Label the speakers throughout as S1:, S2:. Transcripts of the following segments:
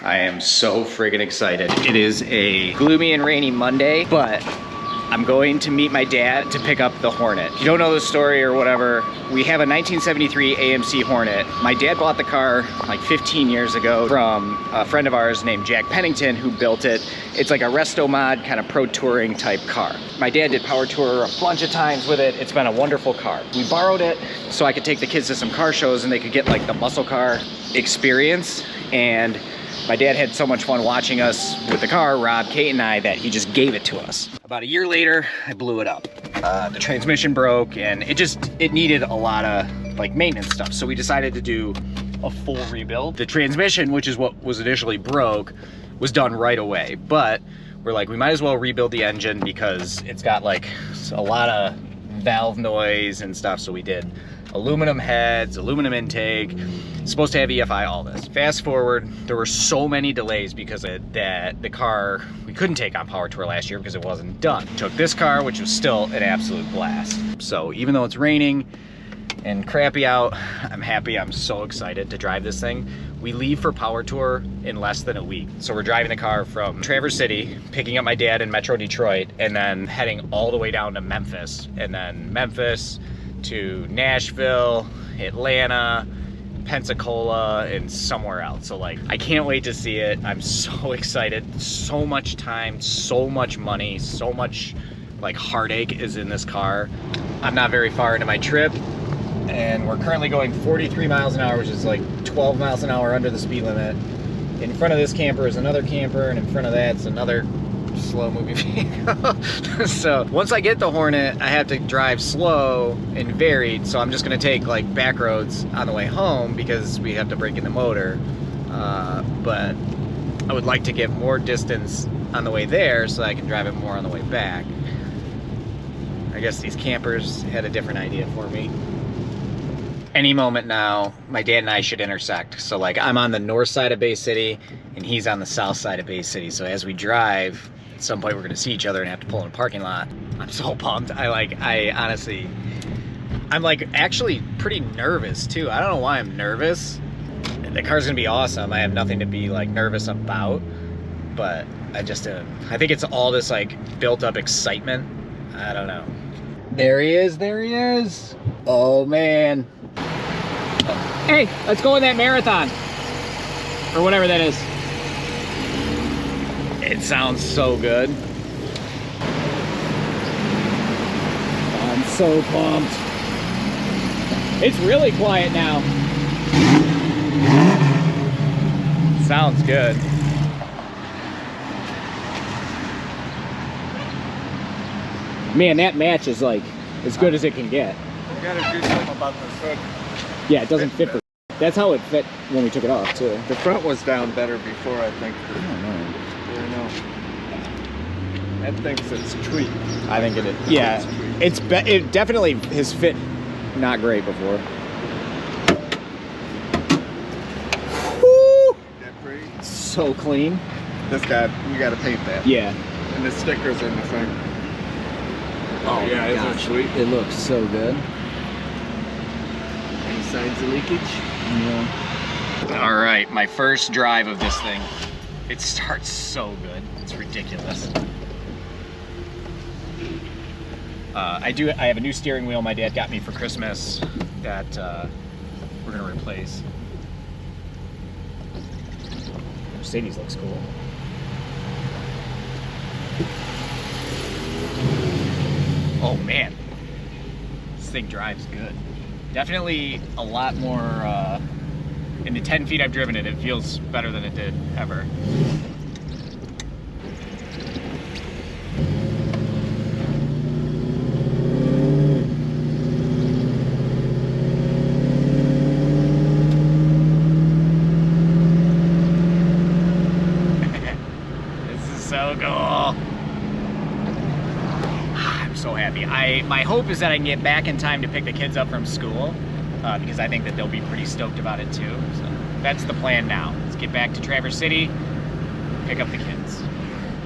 S1: I am so friggin' excited. It is a gloomy and rainy Monday, but I'm going to meet my dad to pick up the Hornet. If you don't know the story or whatever, we have a 1973 AMC Hornet. My dad bought the car like 15 years ago from a friend of ours named Jack Pennington who built it. It's like a resto mod kind of pro touring type car. My dad did PowerTour a bunch of times with it. It's been a wonderful car. We borrowed it so I could take the kids to some car shows and they could get like the muscle car experience. And my dad had so much fun watching us with the car, Rob, Kate, and I, that he just gave it to us. About a year later, I blew it up. The transmission broke and it needed a lot of like maintenance stuff. So we decided to do a full rebuild. The transmission, which is what was initially broke, was done right away. But we're like, we might as well rebuild the engine because it's got like a lot of valve noise and stuff. So we did aluminum heads, aluminum intake, supposed to have EFI, all this. Fast forward, there were so many delays because of that the car, we couldn't take on PowerTour last year because it wasn't done. Took this car, which was still an absolute blast. So even though it's raining and crappy out, I'm happy, I'm so excited to drive this thing. We leave for PowerTour in less than a week. So we're driving the car from Traverse City, picking up my dad in Metro Detroit, and then heading all the way down to Memphis, and then Memphis to Nashville, Atlanta, Pensacola, and somewhere else. So like, I can't wait to see it. I'm so excited. So much time, so much money, so much like heartache is in this car. I'm not very far into my trip and we're currently going 43 miles an hour, which is like 12 miles an hour under the speed limit. In front of this camper is another camper, and in front of that's another slow moving vehicle. So once I get the Hornet, I have to drive slow and varied, so I'm just gonna take like back roads on the way home because we have to break in the motor, but I would like to get more distance on the way there so I can drive it more on the way back. I guess these campers had a different idea for me. Any moment now, my dad and I should intersect. So like, I'm on the north side of Bay City and he's on the south side of Bay City. So as we drive, at some point we're gonna see each other and have to pull in a parking lot. I'm so pumped. I honestly, I'm like actually pretty nervous too. I don't know why I'm nervous. The car's gonna be awesome. I have nothing to be like nervous about, but I think it's all this like built up excitement. I don't know. There he is, there he is. Oh man. Hey, let's go in that marathon. Or whatever that is. It sounds so good. I'm so pumped. It's really quiet now. Sounds good. Man, that match is like as good as it can get.
S2: You gotta do something about the hood.
S1: Yeah, it doesn't fit for. That's how it fit when we took it off too.
S2: The front was down better before, I think.
S1: I don't know.
S2: I don't know. That thinks it's tweaked.
S1: I think it is. Yeah, it definitely has fit not great before. Woo!
S2: That pretty?
S1: So clean.
S2: This guy, you gotta paint that.
S1: Yeah.
S2: And the stickers in the thing.
S1: Oh
S2: yeah,
S1: my gosh.
S2: isn't it sweet?
S1: It looks so good.
S2: Any signs of leakage?
S1: Yeah. All right, my first drive of this thing. It starts so good. It's ridiculous. I have a new steering wheel my dad got me for Christmas that we're gonna replace. Mercedes looks cool. Oh man, this thing drives good. Definitely a lot more, in the 10 feet I've driven it, it feels better than it did ever. This is so cool. I'm so happy. My hope is that I can get back in time to pick the kids up from school, because I think that they'll be pretty stoked about it too. So that's the plan now. Let's get back to Traverse City, pick up the kids.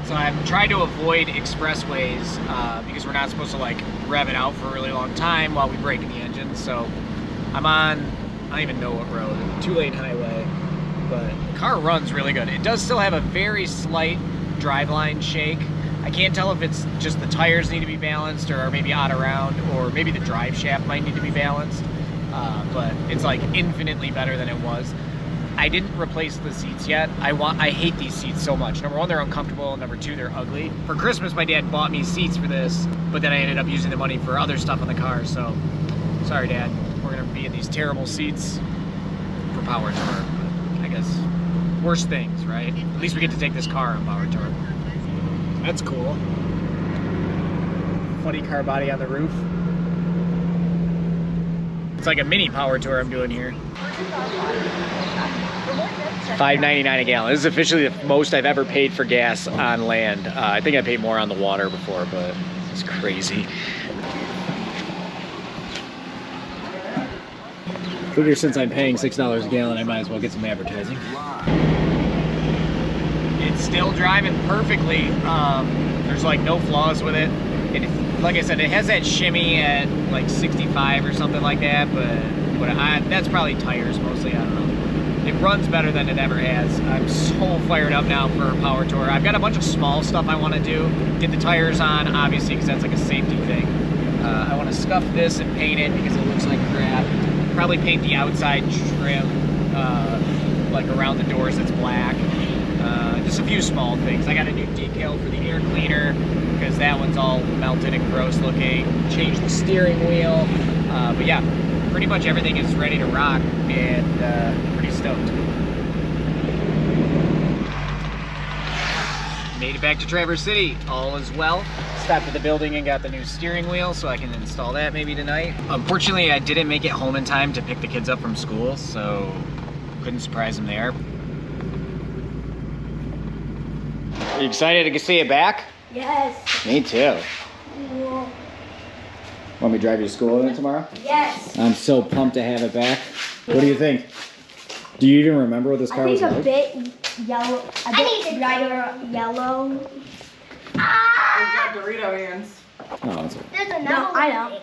S1: So I've tried to avoid expressways because we're not supposed to like rev it out for a really long time while we break in the engine. So I'm on, I don't even know what road, 2-lane highway, but the car runs really good. It does still have a very slight driveline shake. I can't tell if it's just the tires need to be balanced or maybe out around, or maybe the drive shaft might need to be balanced. But it's like infinitely better than it was. I didn't replace the seats yet. I hate these seats so much. Number one, they're uncomfortable, and number two, they're ugly. For Christmas, my dad bought me seats for this, but then I ended up using the money for other stuff on the car, so sorry, Dad. We're gonna be in these terrible seats for PowerTour. I guess worst things, right? At least we get to take this car on PowerTour. That's cool. Funny car body on the roof. It's like a mini PowerTour I'm doing here. $5.99 a gallon. This is officially the most I've ever paid for gas on land. I think I paid more on the water before, but it's crazy. Figure since I'm paying $6 a gallon, I might as well get some advertising. It's still driving perfectly. There's like no flaws with it. Like I said, it has that shimmy at like 65 or something like that, but that's probably tires mostly, I don't know. It runs better than it ever has. I'm so fired up now for PowerTour. I've got a bunch of small stuff I want to do. Get the tires on, obviously, because that's like a safety thing. I want to scuff this and paint it because it looks like crap. Probably paint the outside trim, like around the doors that's black. Just a few small things. I got a new decal for the air cleaner because that one's all melted and gross looking. Changed the steering wheel. But yeah, pretty much everything is ready to rock, and pretty stoked. Made it back to Traverse City. All is well. Stopped at the building and got the new steering wheel so I can install that maybe tonight. Unfortunately, I didn't make it home in time to pick the kids up from school, so couldn't surprise them there. Are you excited to see it back?
S3: Yes.
S1: Me too.
S3: Cool.
S1: Want me to drive you to school then tomorrow?
S3: Yes.
S1: I'm so pumped to have it back. What do you think? Do you even remember what this car was like?
S3: I think a bit yellow, a bit brighter yellow.
S4: We've got Dorito hands.
S1: Oh, that's it.
S3: There's another one. I know.